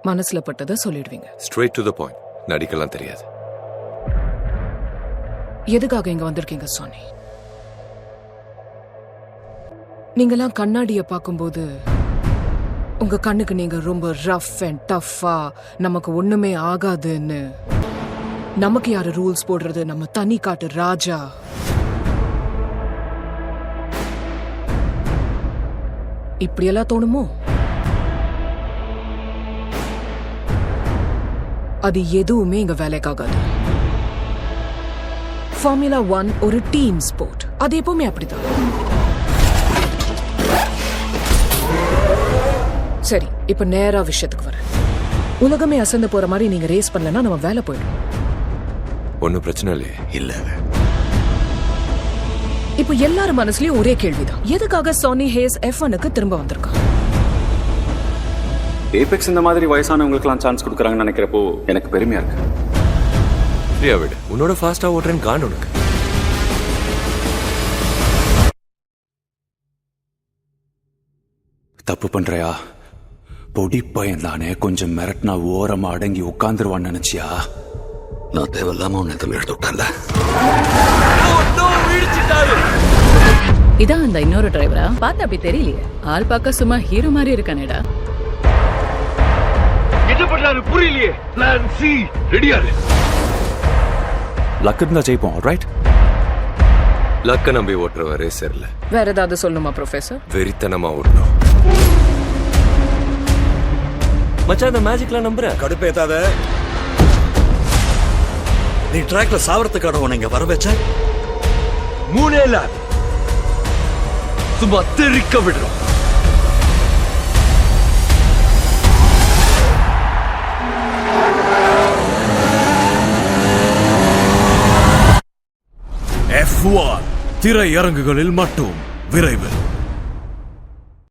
மனசுல பட்டதை சொல்லிடுவீங்க. Straight to the point. நடிக்கலாம் தெரியாது. எதுக்காக இங்க வந்திருக்கீங்க சோனி? நீங்கெல்லாம் கண்ணாடிய பார்க்கும்போது உங்க கண்ணுக்கு நீங்க ரொம்ப ரஃப் அண்ட் டஃப்பா, நமக்கு ஒண்ணுமே ஆகாதுன்னு, நமக்கு யாரு ரூல்ஸ் போடுறது, நம்ம தனி காட்டு ராஜா, இப்படியெல்லாம் தோணுமோ? அது எதுவுமே இங்க வேலைக்காகாது. ஃபார்முலா 1 ஒரு டீம் ஸ்போர்ட். அது எப்பவுமே அப்படிதான். சரி, இப்ப நேரா விஷயத்துக்கு வரேன். உலகமே அசந்து போற மாதிரி நீங்க ரேஸ் பண்ணலன்னா நம்ம வேலை போயிடும். ஒன்னும் பிரச்சனை இல்லையே. இல்ல. இப்ப எல்லாரும் மனசுலயும் ஒரே கேள்விதான், எதுக்காக சோனி ஹேஸ் F1க்கு திரும்ப வந்திருக்கான்? ஏபெக்ஸ் இந்த மாதிரி வயசானவங்களுக்குலாம் சான்ஸ் கொடுக்குறாங்கன்னு நினைக்கிறப்போ எனக்கு பெருமையா இருக்கு. ஃப்ரீயா விடு. உன்னோட ஃபாஸ்டா ஓட்டுறேன்னு காண் உனக்கு. தப்பு பண்றியா? பொடி பையன் தானே, கொஞ்சம் மிரட்டினா ஓரமா அடங்கி உட்காந்துருவான்னு நினைச்சியா? நான் தேவையில்லாம உன்னை எதுவும் எடுத்து விட்டேன்ல. இதான் அந்த இன்னொரு டிரைவரா? பார்த்து அப்படி தெரியலையே. ஆள் பார்க்க சும்மா ஹீரோ மாதிரி இருக்கானேடா. என்ன பண்றாரு புரியலையே. பிளான் சி ரெடியா இரு. லக் இருந்தா ஜெயிப்போம், ரைட்? லக்க நம்பி ஓட்டுறவன் ரேசர்ல. வேற ஏதாவது சொல்லணுமா ப்ரொஃபசர்? வெறித்தனமா ஓட்டணும். மச்சான், அந்த மேஜிக்லாம் நம்புற? கடுப்பேத்தாத. நீ ட்ராக்ல சாவறதுக்கான உன்னை இங்க வர வச்ச. மூணே இல்ல, சும்மா தெரிக்க விடுறோம். F1 திரையரங்குகளில் மட்டும் விரைவில்.